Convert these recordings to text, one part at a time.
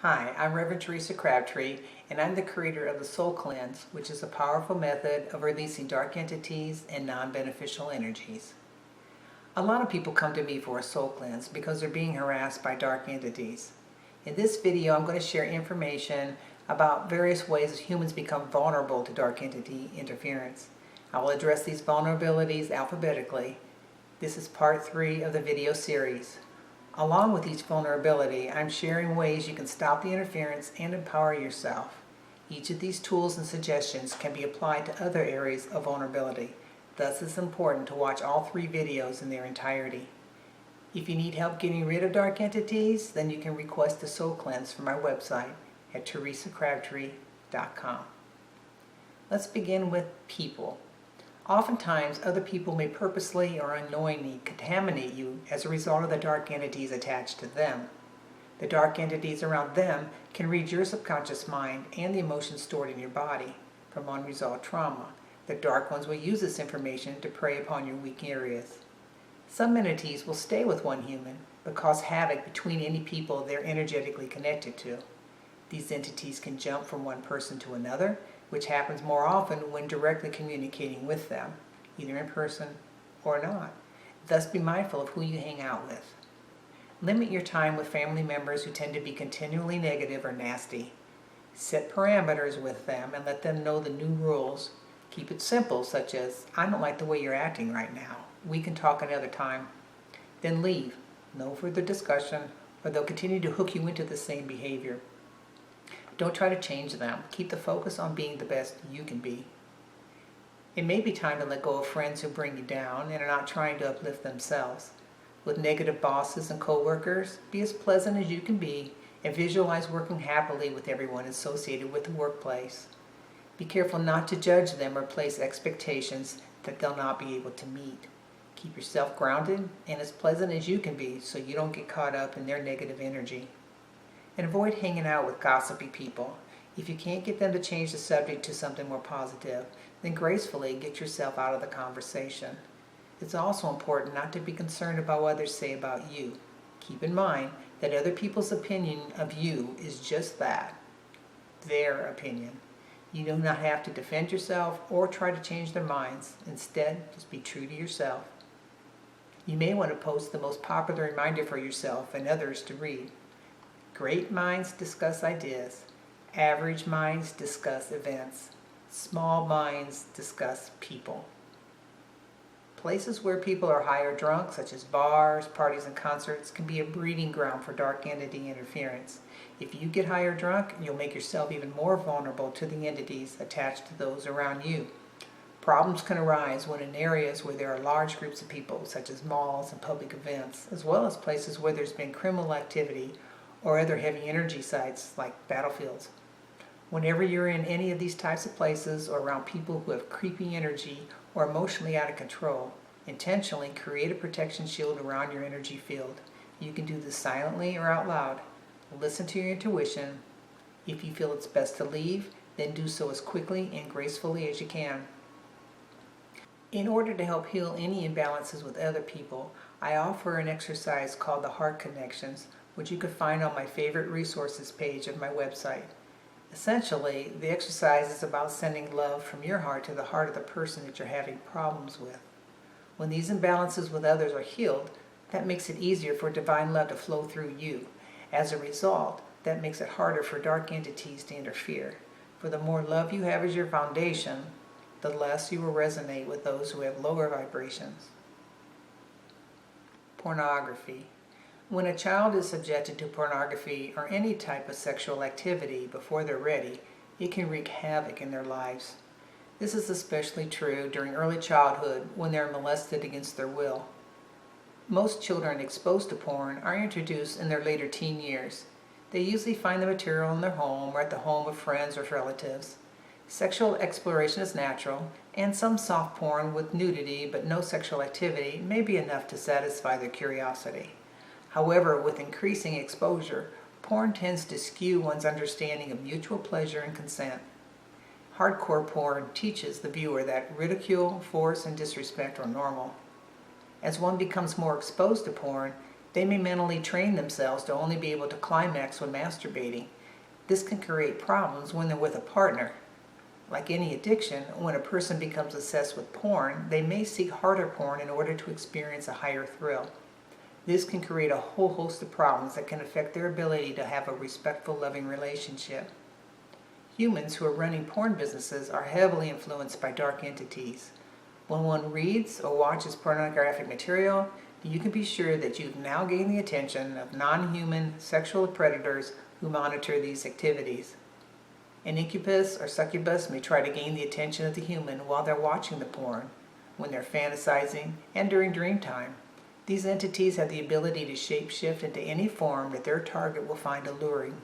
Hi, I'm Reverend Theresa Crabtree, and I'm the creator of the SoulCleanse, which is a powerful method of releasing dark entities and non-beneficial energies. A lot of people come to me for a soul cleanse because they're being harassed by dark entities. In this video, I'm going to share information about various ways humans become vulnerable to dark entity interference. I will address these vulnerabilities alphabetically. This is part 3 of the video series. Along with each vulnerability, I'm sharing ways you can stop the interference and empower yourself. Each of these tools and suggestions can be applied to other areas of vulnerability. Thus, it's important to watch all 3 videos in their entirety. If you need help getting rid of dark entities, then you can request a soul cleanse from my website at theresacrabtree.com. Let's begin with people. Oftentimes, other people may purposely or unknowingly contaminate you as a result of the dark entities attached to them. The dark entities around them can read your subconscious mind and the emotions stored in your body from unresolved trauma. The dark ones will use this information to prey upon your weak areas. Some entities will stay with one human, but cause havoc between any people they're energetically connected to. These entities can jump from one person to another, which happens more often when directly communicating with them, either in person or not. Thus, be mindful of who you hang out with. Limit your time with family members who tend to be continually negative or nasty. Set parameters with them and let them know the new rules. Keep it simple, such as, "I don't like the way you're acting right now. We can talk another time." Then leave. No further discussion, or they'll continue to hook you into the same behavior. Don't try to change them. Keep the focus on being the best you can be. It may be time to let go of friends who bring you down and are not trying to uplift themselves. With negative bosses and co-workers, be as pleasant as you can be and visualize working happily with everyone associated with the workplace. Be careful not to judge them or place expectations that they'll not be able to meet. Keep yourself grounded and as pleasant as you can be so you don't get caught up in their negative energy. And avoid hanging out with gossipy people. If you can't get them to change the subject to something more positive, then gracefully get yourself out of the conversation. It's also important not to be concerned about what others say about you. Keep in mind that other people's opinion of you is just that, their opinion. You do not have to defend yourself or try to change their minds. Instead, just be true to yourself. You may want to post the most popular reminder for yourself and others to read. Great minds discuss ideas. Average minds discuss events. Small minds discuss people. Places where people are high or drunk, such as bars, parties, and concerts, can be a breeding ground for dark entity interference. If you get high or drunk, you'll make yourself even more vulnerable to the entities attached to those around you. Problems can arise when in areas where there are large groups of people, such as malls and public events, as well as places where there's been criminal activity or other heavy energy sites like battlefields. Whenever you're in any of these types of places or around people who have creepy energy or emotionally out of control, intentionally create a protection shield around your energy field. You can do this silently or out loud. Listen to your intuition. If you feel it's best to leave, then do so as quickly and gracefully as you can. In order to help heal any imbalances with other people, I offer an exercise called the Heart Connections, which you can find on my favorite resources page of my website. Essentially, the exercise is about sending love from your heart to the heart of the person that you're having problems with. When these imbalances with others are healed, that makes it easier for divine love to flow through you. As a result, that makes it harder for dark entities to interfere. For the more love you have as your foundation, the less you will resonate with those who have lower vibrations. Pornography. When a child is subjected to pornography or any type of sexual activity before they're ready, it can wreak havoc in their lives. This is especially true during early childhood when they are molested against their will. Most children exposed to porn are introduced in their later teen years. They usually find the material in their home or at the home of friends or relatives. Sexual exploration is natural, and some soft porn with nudity but no sexual activity may be enough to satisfy their curiosity. However, with increasing exposure, porn tends to skew one's understanding of mutual pleasure and consent. Hardcore porn teaches the viewer that ridicule, force, and disrespect are normal. As one becomes more exposed to porn, They may mentally train themselves to only be able to climax when masturbating. This can create problems when they're with a partner. Like any addiction, when a person becomes obsessed with porn, they may seek harder porn in order to experience a higher thrill. This can create a whole host of problems that can affect their ability to have a respectful, loving relationship. Humans who are running porn businesses are heavily influenced by dark entities. When one reads or watches pornographic material, you can be sure that you've now gained the attention of non-human sexual predators who monitor these activities. An incubus or succubus may try to gain the attention of the human while they're watching the porn, when they're fantasizing, and during dream time. These entities have the ability to shape-shift into any form that their target will find alluring.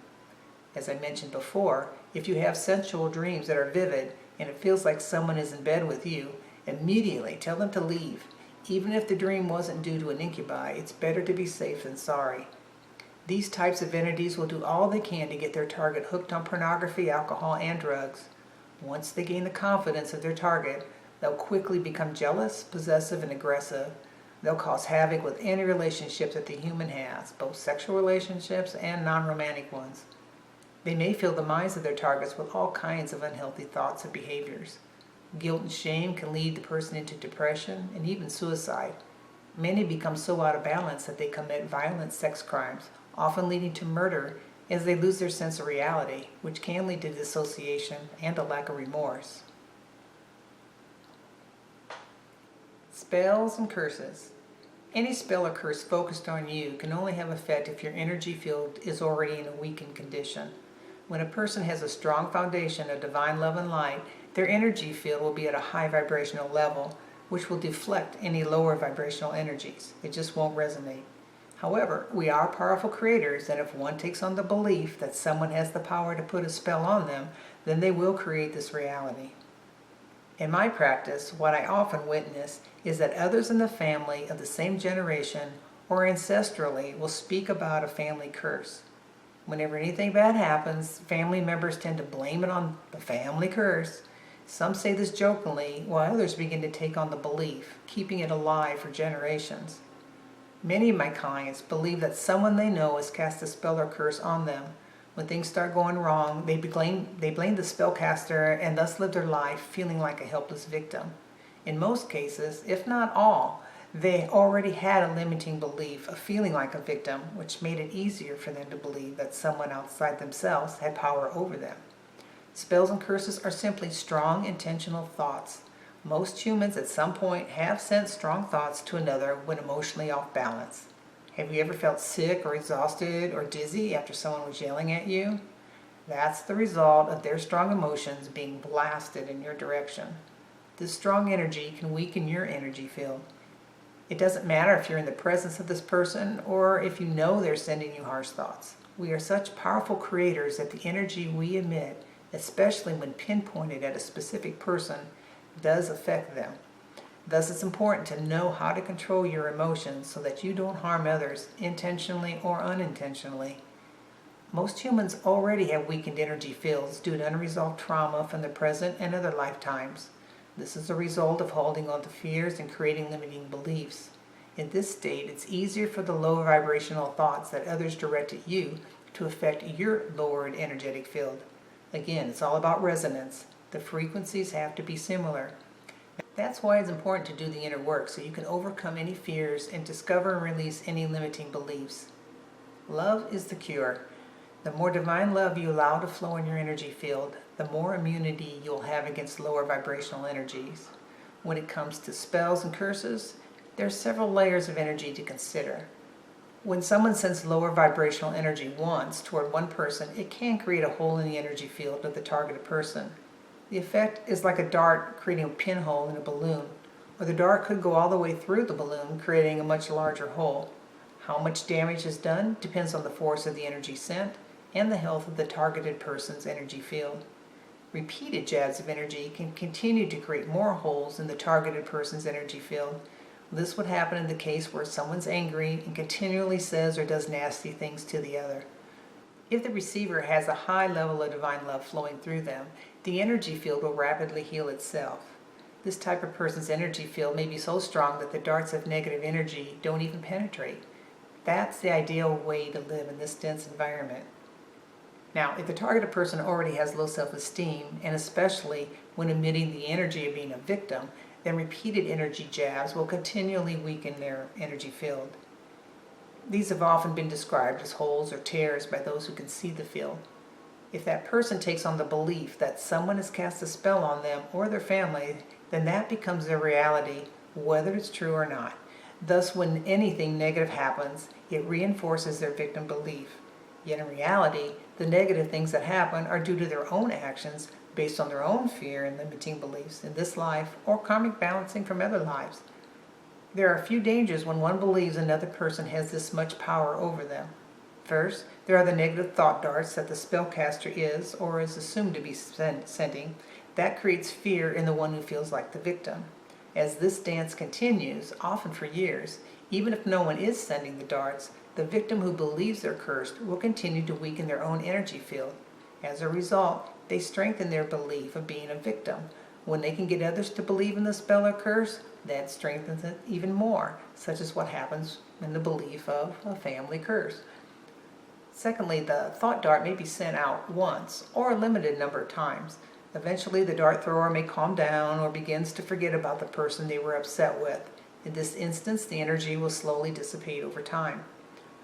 As I mentioned before, if you have sensual dreams that are vivid and it feels like someone is in bed with you, immediately tell them to leave. Even if the dream wasn't due to an incubi, it's better to be safe than sorry. These types of entities will do all they can to get their target hooked on pornography, alcohol, and drugs. Once they gain the confidence of their target, they'll quickly become jealous, possessive, and aggressive. They'll cause havoc with any relationship that the human has, both sexual relationships and non-romantic ones. They may fill the minds of their targets with all kinds of unhealthy thoughts and behaviors. Guilt and shame can lead the person into depression and even suicide. Many become so out of balance that they commit violent sex crimes, often leading to murder as they lose their sense of reality, which can lead to dissociation and a lack of remorse. Spells and curses. Any spell or curse focused on you can only have effect if your energy field is already in a weakened condition. When a person has a strong foundation of divine love and light, their energy field will be at a high vibrational level, which will deflect any lower vibrational energies. It just won't resonate. However, we are powerful creators, and if one takes on the belief that someone has the power to put a spell on them, then they will create this reality. In my practice, what I often witness is that others in the family of the same generation or ancestrally will speak about a family curse. Whenever anything bad happens, family members tend to blame it on the family curse. Some say this jokingly, while others begin to take on the belief, keeping it alive for generations. Many of my clients believe that someone they know has cast a spell or curse on them. When things start going wrong, they blame the spellcaster and thus live their life feeling like a helpless victim. In most cases, if not all, they already had a limiting belief of feeling like a victim, which made it easier for them to believe that someone outside themselves had power over them. Spells and curses are simply strong, intentional thoughts. Most humans at some point have sent strong thoughts to another when emotionally off balance. Have you ever felt sick or exhausted or dizzy after someone was yelling at you? That's the result of their strong emotions being blasted in your direction. This strong energy can weaken your energy field. It doesn't matter if you're in the presence of this person or if you know they're sending you harsh thoughts. We are such powerful creators that the energy we emit, especially when pinpointed at a specific person, does affect them. Thus, it's important to know how to control your emotions so that you don't harm others intentionally or unintentionally. Most humans already have weakened energy fields due to unresolved trauma from the present and other lifetimes. This is a result of holding on to fears and creating limiting beliefs. In this state, it's easier for the low vibrational thoughts that others direct at you to affect your lowered energetic field. Again, it's all about resonance. The frequencies have to be similar. That's why it's important to do the inner work so you can overcome any fears and discover and release any limiting beliefs. Love is the cure. The more divine love you allow to flow in your energy field, the more immunity you'll have against lower vibrational energies. When it comes to spells and curses, there are several layers of energy to consider. When someone sends lower vibrational energy once toward one person, it can create a hole in the energy field of the targeted person. The effect is like a dart creating a pinhole in a balloon, or the dart could go all the way through the balloon, creating a much larger hole. How much damage is done depends on the force of the energy sent and the health of the targeted person's energy field. Repeated jabs of energy can continue to create more holes in the targeted person's energy field. This would happen in the case where someone's angry and continually says or does nasty things to the other. If the receiver has a high level of divine love flowing through them, the energy field will rapidly heal itself. This type of person's energy field may be so strong that the darts of negative energy don't even penetrate. That's the ideal way to live in this dense environment. Now, if the targeted person already has low self-esteem, and especially when emitting the energy of being a victim, then repeated energy jabs will continually weaken their energy field. These have often been described as holes or tears by those who can see the field. If that person takes on the belief that someone has cast a spell on them or their family, then that becomes their reality, whether it's true or not. Thus, when anything negative happens, it reinforces their victim belief. Yet in reality, the negative things that happen are due to their own actions based on their own fear and limiting beliefs in this life or karmic balancing from other lives. There are a few dangers when one believes another person has this much power over them. First, there are the negative thought darts that the spellcaster is or is assumed to be sending. That creates fear in the one who feels like the victim. As this dance continues, often for years, even if no one is sending the darts, the victim who believes they're cursed will continue to weaken their own energy field. As a result, they strengthen their belief of being a victim. When they can get others to believe in the spell or curse, that strengthens it even more, such as what happens in the belief of a family curse. Secondly, the thought dart may be sent out once or a limited number of times. Eventually, the dart thrower may calm down or begins to forget about the person they were upset with. In this instance, the energy will slowly dissipate over time.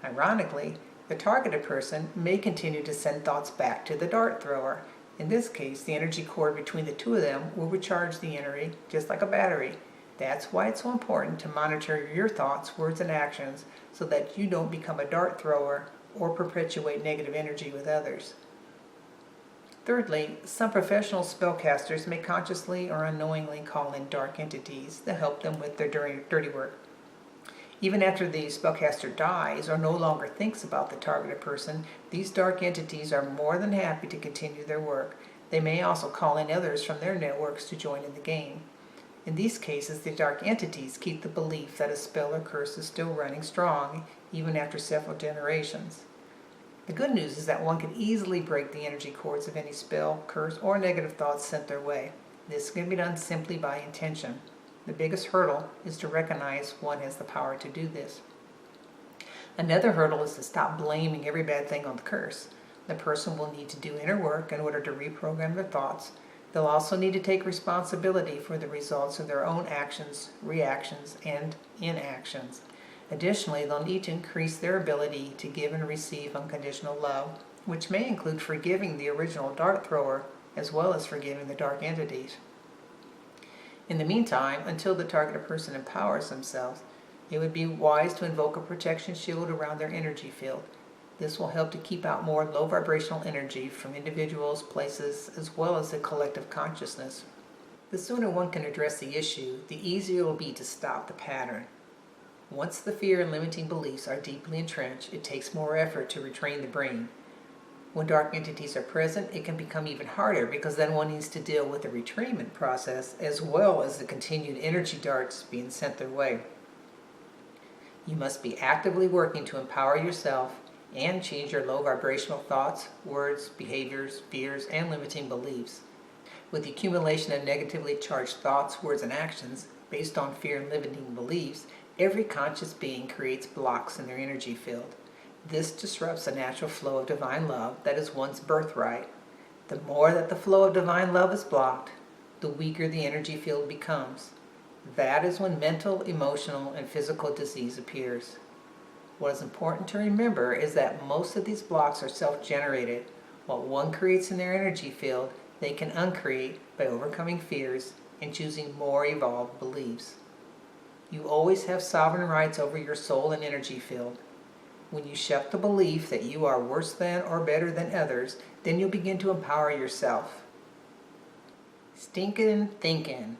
Ironically, the targeted person may continue to send thoughts back to the dart thrower. In this case, the energy cord between the two of them will recharge the energy just like a battery. That's why it's so important to monitor your thoughts, words, and actions so that you don't become a dart thrower or perpetuate negative energy with others. Thirdly, some professional spellcasters may consciously or unknowingly call in dark entities to help them with their dirty work. Even after the spellcaster dies or no longer thinks about the targeted person, these dark entities are more than happy to continue their work. They may also call in others from their networks to join in the game. In these cases, the dark entities keep the belief that a spell or curse is still running strong, even after several generations. The good news is that one can easily break the energy cords of any spell, curse, or negative thoughts sent their way. This can be done simply by intention. The biggest hurdle is to recognize one has the power to do this. Another hurdle is to stop blaming every bad thing on the curse. The person will need to do inner work in order to reprogram their thoughts. They'll also need to take responsibility for the results of their own actions, reactions, and inactions. Additionally, they'll need to increase their ability to give and receive unconditional love, which may include forgiving the original dart thrower as well as forgiving the dark entities. In the meantime, until the targeted person empowers themselves, it would be wise to invoke a protection shield around their energy field. This will help to keep out more low vibrational energy from individuals, places, as well as the collective consciousness. The sooner one can address the issue, the easier it will be to stop the pattern. Once the fear and limiting beliefs are deeply entrenched, it takes more effort to retrain the brain. When dark entities are present, it can become even harder because then one needs to deal with the retrainment process as well as the continued energy darts being sent their way. You must be actively working to empower yourself and change your low vibrational thoughts, words, behaviors, fears, and limiting beliefs. With the accumulation of negatively charged thoughts, words, and actions based on fear and limiting beliefs, every conscious being creates blocks in their energy field. This disrupts the natural flow of divine love that is one's birthright. The more that the flow of divine love is blocked, the weaker the energy field becomes. That is when mental, emotional, and physical disease appears. What is important to remember is that most of these blocks are self-generated. What one creates in their energy field, they can uncreate by overcoming fears and choosing more evolved beliefs. You always have sovereign rights over your soul and energy field. When you shift the belief that you are worse than or better than others, then you'll begin to empower yourself. Stinkin' thinking.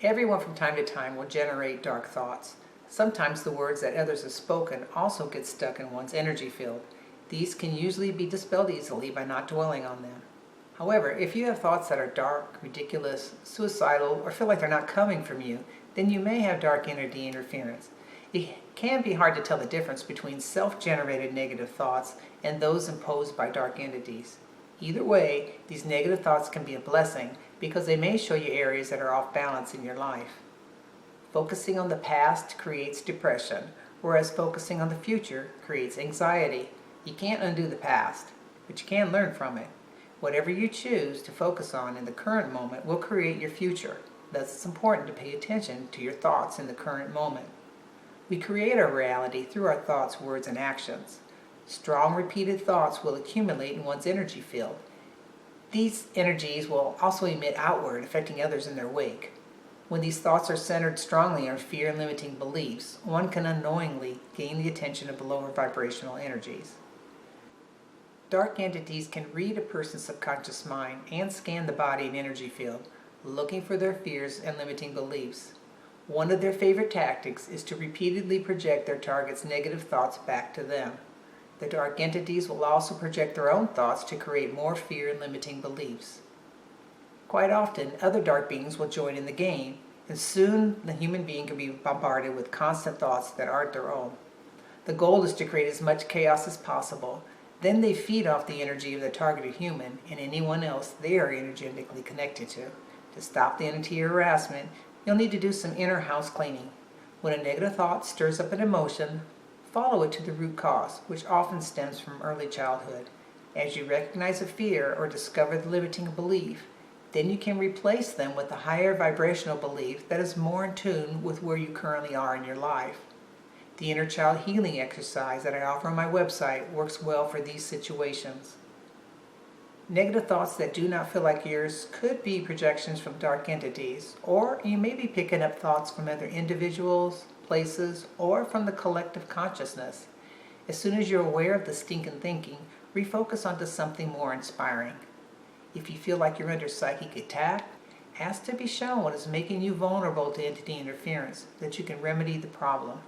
Everyone from time to time will generate dark thoughts. Sometimes the words that others have spoken also get stuck in one's energy field. These can usually be dispelled easily by not dwelling on them. However, if you have thoughts that are dark, ridiculous, suicidal, or feel like they're not coming from you, then you may have dark energy interference. It can be hard to tell the difference between self-generated negative thoughts and those imposed by dark entities. Either way, these negative thoughts can be a blessing because they may show you areas that are off balance in your life. Focusing on the past creates depression, whereas focusing on the future creates anxiety. You can't undo the past, but you can learn from it. Whatever you choose to focus on in the current moment will create your future. Thus, it's important to pay attention to your thoughts in the current moment. We create our reality through our thoughts, words, and actions. Strong, repeated thoughts will accumulate in one's energy field. These energies will also emit outward, affecting others in their wake. When these thoughts are centered strongly on fear and limiting beliefs, one can unknowingly gain the attention of lower vibrational energies. Dark entities can read a person's subconscious mind and scan the body and energy field, looking for their fears and limiting beliefs. One of their favorite tactics is to repeatedly project their target's negative thoughts back to them. The dark entities will also project their own thoughts to create more fear and limiting beliefs. Quite often, other dark beings will join in the game, and soon the human being can be bombarded with constant thoughts that aren't their own. The goal is to create as much chaos as possible. Then they feed off the energy of the targeted human and anyone else they are energetically connected to. To stop the entity harassment, you'll need to do some inner house cleaning. When a negative thought stirs up an emotion, follow it to the root cause, which often stems from early childhood. As you recognize a fear or discover the limiting belief, then you can replace them with a higher vibrational belief that is more in tune with where you currently are in your life. The inner child healing exercise that I offer on my website works well for these situations. Negative thoughts that do not feel like yours could be projections from dark entities, or you may be picking up thoughts from other individuals, places, or from the collective consciousness. As soon as you're aware of the stinking thinking, refocus onto something more inspiring. If you feel like you're under psychic attack, ask to be shown what is making you vulnerable to entity interference, so that you can remedy the problem.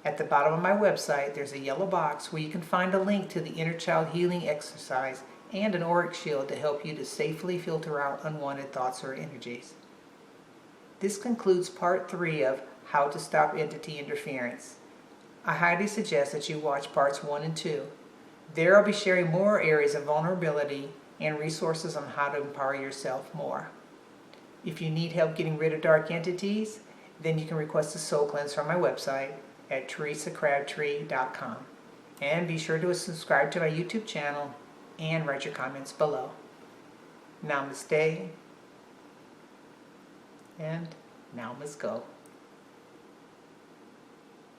At the bottom of my website, there's a yellow box where you can find a link to the inner child healing exercise and an auric shield to help you to safely filter out unwanted thoughts or energies. This concludes part 3 of How to Stop Entity Interference. I highly suggest that you watch parts 1 and 2. There I'll be sharing more areas of vulnerability and resources on how to empower yourself more. If you need help getting rid of dark entities, then you can request a soul cleanse from my website at theresacrabtree.com. And be sure to subscribe to my YouTube channel and write your comments below. Namaste, and now let's go.